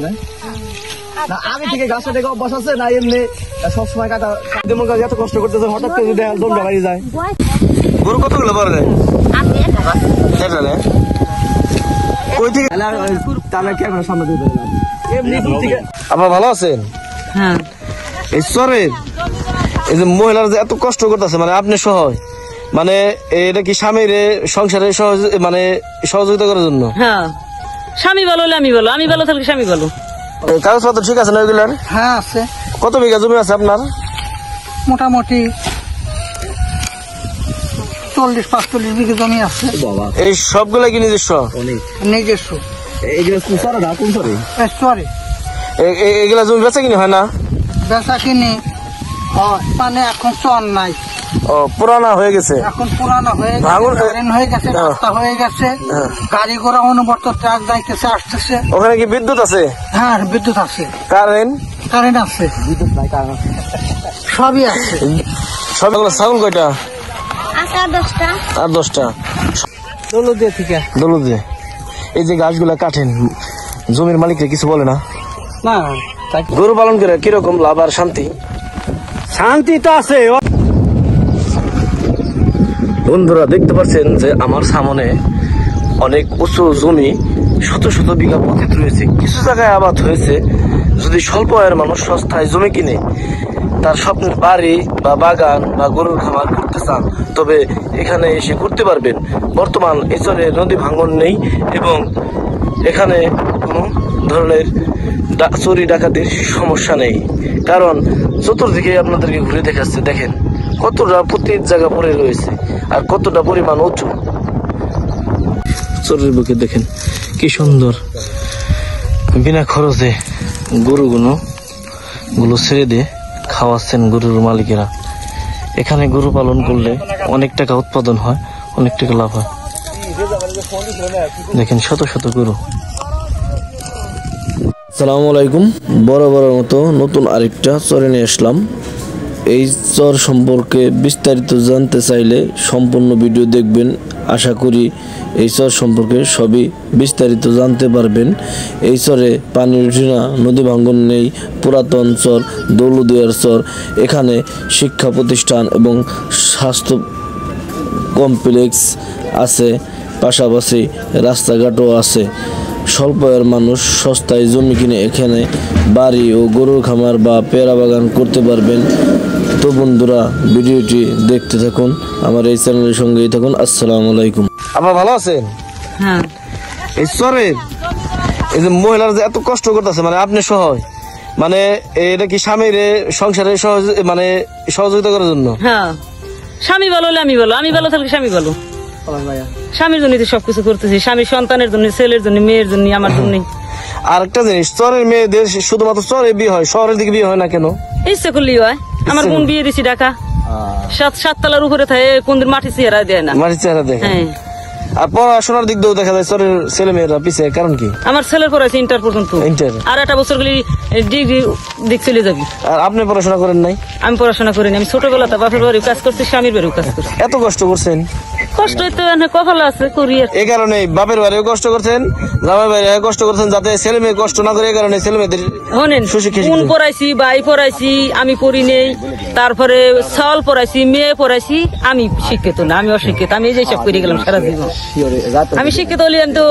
না আগে থেকে গাছটা দেখে অভ্যাস আছে না এমনি সবসময় কাটা যেমন এত কষ্ট করতেছে হঠাৎ করে যদি দমটা বাড়ি যায় গরু কতগুলো পরে যায় কই থেকে তাহলে কে করে সামনে দিয়ে এমনি থেকে আপনারা ভালো আছেন? হ্যাঁ এই চরের এই যে মহিলারা যে এত কষ্ট করতেছে মানে আপনি সহ মানে এটা কি স্বামীর সংসারে মানে সহযোগিতা করার জন্য? হ্যাঁ স্বামী ভালো হলে আমি ভালো, আমি ভালো থাকলে স্বামী ভালো। কাগজপত্র ঠিক আছে না ওইগুলার? হ্যাঁ আছে। কত বিঘা জমি আছে আপনার? মোটামুটি 40-45 বিঘা জমি আছে। এই সবগুলা কি নিজস্ব? নিজস্ব। এগুলা জমি বেচা কিনে হয় না? বেচা কিনে মানে এখন চর নাই। ও পুরানা হয়ে গেছে, এখন পুরানা হয়ে গেছে, রাস্তা হয়ে গেছে, গাড়ি ঘোড়া অনুবর্ত ট্রাক যাইতেছে আসতেছে। ওখানে কি বিদ্যুৎ আছে? হ্যাঁ বিদ্যুৎ আছে, কারেন্ট আছে, সবই আছে। সবগুলো ছাগল কয়টা? আর 10টা। দৌলতদিয়া থেকে। দৌলতদিয়া। এই যে গাছগুলা কাটেন জমির মালিকরা কিছু বলে না? না গরু পালন করে কিরকম লাভ আর শান্তি? শান্তি তো আছে। বন্ধুরা দেখতে পাচ্ছেন যে আমার সামনে অনেক উঁচু জমি, শত শত বিঘা পতিত রয়েছে, কিছু জায়গায় আবাদ হয়েছে। যদি স্বল্প আয়ের মানুষ সস্তায় জমি কিনে তার স্বপ্নের বাড়ি বা বাগান বা গরুর খামার করতে চান তবে এখানে এসে করতে পারবেন। বর্তমান এচরে নদী ভাঙন নেই এবং এখানে কোনো ধরনের চুরি ডাকাতির সমস্যা নেই, কারণ চতুর্দিকে আপনাদেরকে ঘুরে দেখাচ্ছে। দেখেন কতটা প্রতি জায়গা পড়ে রয়েছে আর কতটা পরিমাণ উঁচু। চরের বুকে দেখেন কি সুন্দর বিনা খরচে গরুগুলো ছেড়ে দিয়ে খাওয়াচ্ছেন গরুর মালিকেরা। এখানে গরু পালন করলে অনেক টাকা উৎপাদন হয়, অনেক টাকা লাভ হয়। দেখেন শত শত গরু। আসসালামু আলাইকুম, বড় মতো নতুন আরেকটা চরে নিয়ে আসলাম। এই চর সম্পর্কে বিস্তারিত জানতে চাইলে সম্পূর্ণ ভিডিও দেখবেন। আশা করি এই চর সম্পর্কে সবই বিস্তারিত জানতে পারবেন। এই চরে পানি উঠে না, নদী ভাঙ্গন নেই, পুরাতন চর, দৌলতদিয়ার চর। এখানে শিক্ষা প্রতিষ্ঠান এবং স্বাস্থ্য কমপ্লেক্স আছে, পাশাপাশি রাস্তাঘাটও আছে। স্বল্প আয়ের মানুষ সস্তায় জমি কিনে এখানে বাড়ি ও গরুর খামার বা পেয়ারা বাগান করতে পারবেন। তো বন্ধুরা ভিডিওটি দেখতে থাকুন, আমার এই চ্যানেলের সঙ্গেই থাকুন। আসসালামু আলাইকুম। আপনারা ভালো আছেন? হ্যাঁ এই চরের এই যে মহিলারা যে এত কষ্ট করতেছে মানে আপনি সহ মানে এটা কি স্বামীর সংসারে মানে সহযোগিতা করার জন্য? হ্যাঁ স্বামী ভালো হলে আমি ভালো, আমি ভালো থাকলে স্বামী ভালো। স্বামীর জন্য সবকিছু করতেছি, স্বামী সন্তানের জন্য, ছেলের জন্য, মেয়ের জন্য, আমার জন্য। আর একটা জিনিস, চরের মেয়েদের শুধুমাত্র চরে বিয়ে হয়, শহরের দিকে বিয়ে হয় না কেন? ইচ্ছে করলেই হয়। আমার বোন বিয়ে দিছি ঢাকা, 7 তলার উপরে থাকে, কোনদিন মাটি চেহারা দেয় না, মাটির চেহারা দেখে। হ্যাঁ আর পড়াশোনার দিক দিয়েও দেখা যায় চরের ছেলে মেয়েরা পিছিয়ে, কারণ কি? আমার ছেলের পড়াইছে ইন্টার পর্যন্ত, আর 1 বছর গেলে ডিগ্রি দিক চলে যাবি। আর আপনি পড়াশোনা করেন নাই? আমি পড়াশোনা করিনি, আমি ছোটবেলাতে বাপের বাড়িও কাজ করছি, স্বামীর বাড়িও কাজ করছি। এত কষ্ট করছেন? কষ্ট তো কপাল আছে, করি। এই কারণে বাপের বাড়িও কষ্ট করছেন, জামাই বাড়িও কষ্ট করছেন, যাতে ছেলে মেয়ে কষ্ট না করে। এই কারণে ছেলে মেয়েদের কোন পড়াইছি, ভাই পড়াইছি, আমি পড়ি নেই। তারপরে চাল পড়াইছি, মেয়ে পড়াইছি। আমি শিক্ষিত না, আমি অশিক্ষিত। আমি এই যে সব করে গেলাম সারা জীবন। আমি শিক্ষিত হলে আমি তো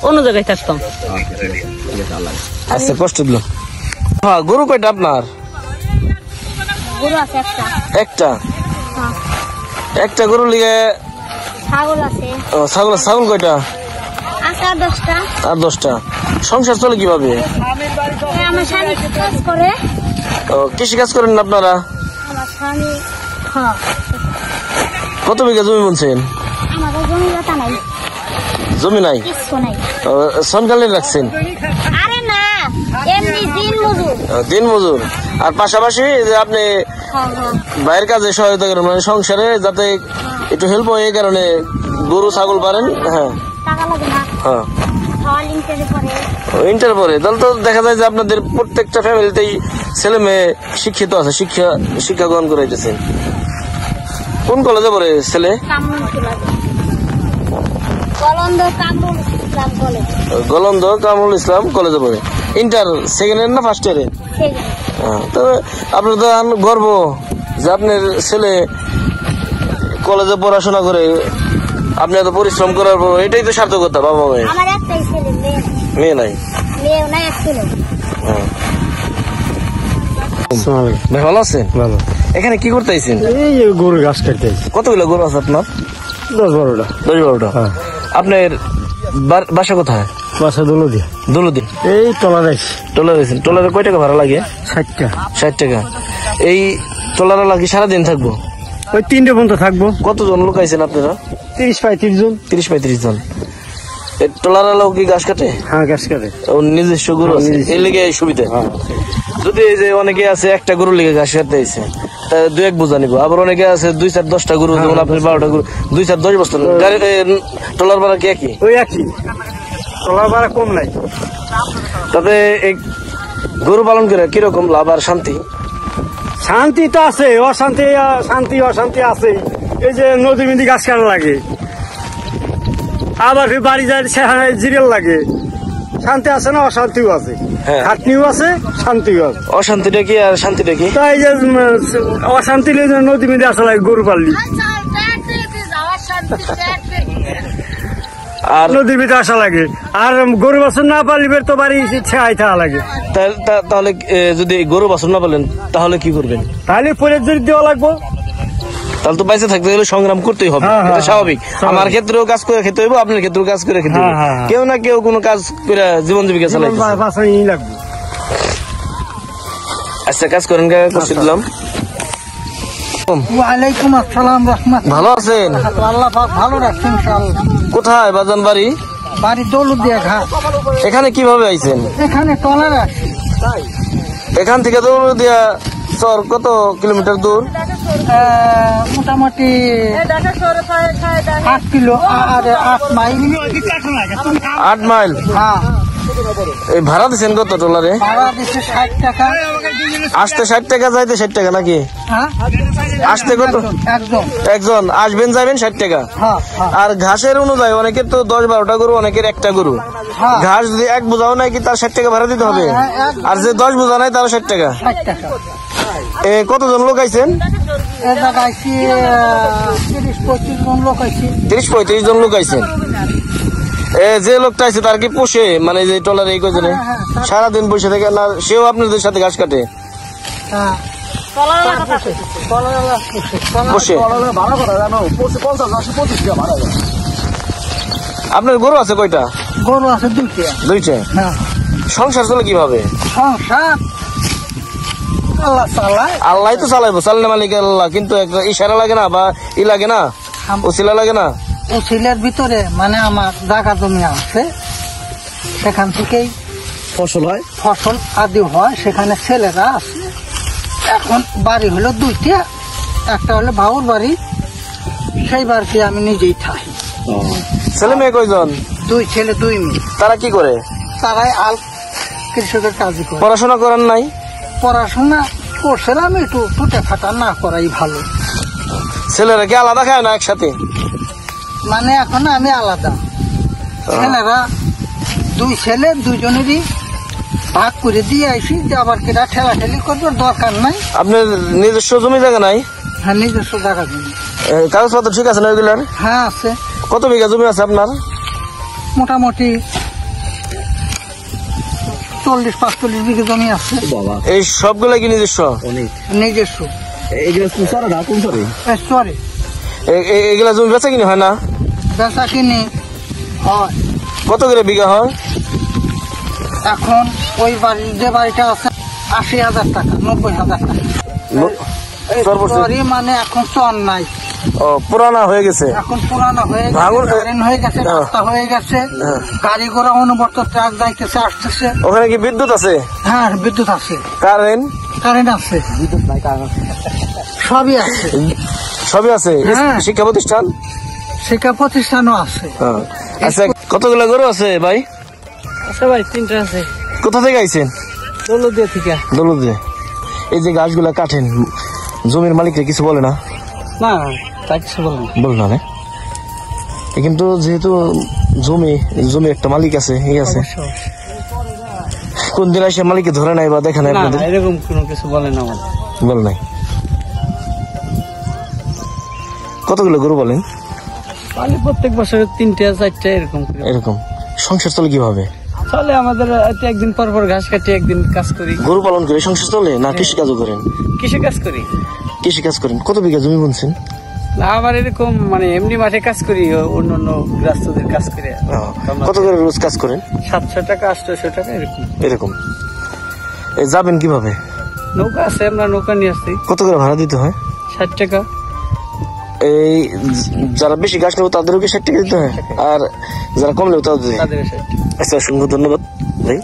অন্য জায়গায় থাকতাম। আচ্ছা কষ্ট দিল। হ্যাঁ গরু কয়টা আপনার? গরু আছে একটা। একটা গরু লিগে ছাগল আছে। ছাগল কয়টা? আছে 10টা। আর 10টা। সংসার চলে কিভাবে? আমার স্বামী কাজ করে। কৃষি কাজ করেন আপনারা? আমার স্বামী হ্যাঁ। কত বিঘা জমি বলছেন? আমাদের জমি জায়গা নাই। জমি নাই? কিছু নাই। সনকালে রাখছেন? আরে না, এমনি দিন মজুর। আর পাশাপাশি যে আপনি বাইরের কাজে সহায়তা করেন, মানে সংসারে যাতে একটু হেল্প হয়, এই কারণে গরু ছাগল পারেন। হ্যাঁ টাকা লাগে না। হ্যাঁ ইন্টার পরে তাহলে তো দেখা যায় যে আপনাদের প্রত্যেকটা ফ্যামিলিতেই ছেলে মেয়ে শিক্ষিত আছে, শিক্ষা গ্রহণ করাইতেছেন। কোন কলেজে পড়ে ছেলে? ইসলাম কলেজ গোলন্দ কামরুল ইসলাম কলেজে পড়ে। ইন্টার সেকেন্ড ইয়ার না ফার্স্ট ইয়ারে? তবে আপনার তো গর্ব যে আপনার ছেলে কলেজে পড়াশোনা করে, আপনি এত পরিশ্রম করার পর এটাই তো সার্থকতা বাবা ভাই। আমার একটাই ছেলে, মেয়ে নাই? মেয়েও নাই, এক ছেলে। ভাই ভালো আছেন? ভালো। এখানে কি করতে আইছেন? এই গরুর ঘাস কাটতে কতগুলো গরু আছে আপনার? 10-12টা। 10-12টা। আপনার বাসা কোথায়? বাসা দৌলদি। দৌলদি। এই টলার আইস। ট্রলার আছেন? ট্রলারে কয় টাকা ভাড়া লাগে? 60টা। 60 টাকা। এই ট্রলারে লাগে সারাদিন থাকবো? ওই 3টে পর্যন্ত থাকবো। কতজন লোক আইছেন আপনারা? 30-35 জন। 30-35 জন। এই ট্রলার আলো কি ঘাস কাটে? হ্যাঁ, ঘাস কাটে। ও নিজস্ব গরু আছে, এর লেগে এই সুবিধা। যদি এই যে অনেকে আছে একটা গরুর লেগে ঘাস কাটতে আইছে, তা 2-1 বোঝা নিবো। আবার অনেকে আছে 2-4-10টা গরু, যেমন আপনি 12টা গরু, 2-4-10 বস্তা। গাড়ি ট্রলার ভাড়া কি একই? ওই একই, টলার ভাড়া কম নাই। তবে এই গরু পালন করে কিরকম লাভ আর শান্তি? শান্তি তো আছে, অশান্তি অশান্তি আছে। এই যে নদী মিদি গাছ কাটা লাগে, আবার বাড়ি যায় সেখানে জিরেল লাগে। শান্তি আছে না, অশান্তিও আছে। হ্যাঁ। খাটনিও আছে, শান্তিও আছে। অশান্তিটা কি আর শান্তিটা কি? তাই যে অশান্তি নদী মিদি আসা লাগে গরু পাললি, আর নদীর ভিতরে আসা লাগে। আর গরু বাছুর না পালিবে তো বাড়ি ছেড়াই থাকা লাগে। তাহলে যদি গরু বাছুর না পালেন তাহলে কি করবেন? তাহলে পরে যদি দেওয়া লাগবো। তাহলে তো বাইসে থাকতে গেলে সংগ্রাম করতেই হবে, হ্যাঁ, এটা হ্যাঁ, স্বাভাবিক। আমার ক্ষেত্রেও কাজ করে খেতে হইব, আপনার ক্ষেত্রেও কাজ করে খেতে হইব। হ্যাঁ, হ্যাঁ। কেউ না কেউ কোনো কাজ করে জীবন জীবিকা চালাইতে। বাছাই লাগবে। আচ্ছা, কাজ করেন, করছি দিলাম। ওয়ালাইকুম আসসালাম রহমত। ভালো আছেন? আল্লাহ পাক ভালো রাখছেন ইনশাআল্লাহ। কোথায় বাজান বাড়ি? বাড়ি দৌলতদিয়া ঘাট। এখানে কিভাবে আইছেন? এখানে টলার আসছে। এখান থেকে দৌলতদিয়া চর কত কিলোমিটার দূর? মোটামুটি 8 কিলো আর 8 মাইল। 8 মাইল। হ্যাঁ, এই ভাড়া দিচ্ছেন কত ট্রলারে? ভাড়া দিচ্ছে 60 টাকা। আসতে 60 টাকা, যাইতে 60 টাকা নাকি? হ্যাঁ, আসতে কত? একদম। একজন আসবেন যাবেন 60 টাকা। হ্যাঁ, হ্যাঁ, আর ঘাসের অনুযায়ী অনেকের তো 10-12টা গরু, অনেকের একটা গরু। হ্যাঁ। ঘাস যদি 1 বোঝাও নাই কি তার 60 টাকা ভাড়া দিতে হবে? হ্যাঁ, হ্যাঁ, আর যে 10 বোঝা নাই তার 60 টাকা। 60 টাকা। কতজন লোক আইছেন? এ জায়গায় 30-35 জন লোক আছে। 30-35 জন লোক আইছেন। যে লোকটা আছে তার কি পোষে, মানে যে ট্রলার এই কয়জনে সারাদিন বসে থাকে না? সেও আপনাদের সাথে ঘাস কাটে? হ্যাঁ, পোষে। আপনার গরু আছে কয়টা? গরু আছে 2টা। 2টা। হ্যাঁ, সংসার চলে কিভাবে? সংসার আল্লাহ চালায়। আল্লাহ তো চালাইবো, চালানো মালিক আল্লাহ। কিন্তু একটা ইশারা লাগে না, বা ই লাগে না, ওসিলা লাগে না? উচিলের ভিতরে মানে আমার জায়গা জমি আছে, সেখান থেকেই ফসল হয়, ফসল আদি হয়। সেখানে ছেলেরা আছে। এখন বাড়ি হলো 2টা, একটা হলো বাবুর বাড়ি, সেই বাড়িতে আমি নিজেই থাকি। ছেলে মেয়ে কয়জন? 2 ছেলে 2 মেয়ে। তারা কি করে? তারাই কৃষকের কাজই করে। পড়াশোনা করেন নাই? পড়াশোনা করছিলাম, একটু টুটে ফাটা না করাই ভালো। ছেলেরা কি আলাদা খায় না একসাথে? মানে এখন আমি আলাদা। ছেলেরা 2 ছেলে, 2জনেরই ভাগ করে দিয়ে আইসি, যে আবার কেটা ঠেলাঠেলি করবে দরকার নাই। আপনার নিজস্ব জমি জায়গা নাই? হ্যাঁ, নিজস্ব জায়গা জমি। কাগজপত্র ঠিক আছে না ওইগুলার? হ্যাঁ, আছে। কত বিঘা জমি আছে আপনার? মোটামুটি 40-45 বিঘা জমি আছে। এই সবগুলা কি নিজস্ব? নিজস্ব। সরি, এগুলা জমি বেচা কিনে হয় না? বেচা কিনি হয়। কত করে বিঘা হয়? এখন ওই বাড়ি, যে বাড়িটা আছে, 80,000 টাকা, 90,000 টাকা। সরি, মানে এখন চর নাই। ও, পুরানা হয়ে গেছে। এখন পুরানো হয়ে গেছে, ভাঙন হয়ে গেছে, রাস্তা হয়ে গেছে, গাড়ি ঘোড়া অনুবর্ত ট্রাক যাইতেছে আসতেছে। ওখানে কি বিদ্যুৎ আছে? হ্যাঁ, বিদ্যুৎ আছে, কারেন্ট? কারেন্ট আছে, সবই আছে। সবই আছে? হ্যাঁ। শিক্ষা প্রতিষ্ঠান? শিক্ষা প্রতিষ্ঠানও আছে। আচ্ছা, কতগুলো গরু আছে ভাই? আচ্ছা ভাই, 3টা আছে। কোথা থেকে আইছেন? দৌলতদিয়া থেকে। দৌলতদিয়া। এই যে গাছগুলা কাটেন, জমির মালিকরা কিছু বলে না? না, তাই কিছু বলেন। বল না? কিন্তু যেহেতু জমি একটা মালিক আছে, ঠিক আছে, কোন দিন এসে মালিককে ধরে নাই বা দেখে নাই আপনাদের? এরকম কোনো কিছু বলে না আমার। বল নাই। কতগুলো গরু বলেন? তাহলে প্রত্যেক বছরে 3টা 4টা এরকম করে। এরকম সংসার চলে কিভাবে? চলে আমাদের একদিন পর পর ঘাস কাটি, একদিন কাজ করি। গরু পালন করে সংসার চলে না কৃষি কাজও করেন? কৃষি কাজ করি। কৃষি কাজ করেন। কত বিঘা জমি বুনছেন? না আবার এরকম মানে এমনি মাঠে কাজ করি, অন্য অন্য গৃহস্থদের কাজ করে। কত করে রোজ কাজ করেন? 700 টাকা 800 টাকা এরকম। এরকম। যাবেন কিভাবে? নৌকা আছে, আমরা নৌকা নিয়ে আসছি। কত করে ভাড়া দিতে হয়? 60 টাকা। এই যারা বেশি গাছ নেবো তাদেরও কি 60 টাকা দিতে হয়? আর যারা কম নেবো তাদের? তাদের 60 টাকা। আচ্ছা, অসংখ্য ধন্যবাদ ভাই।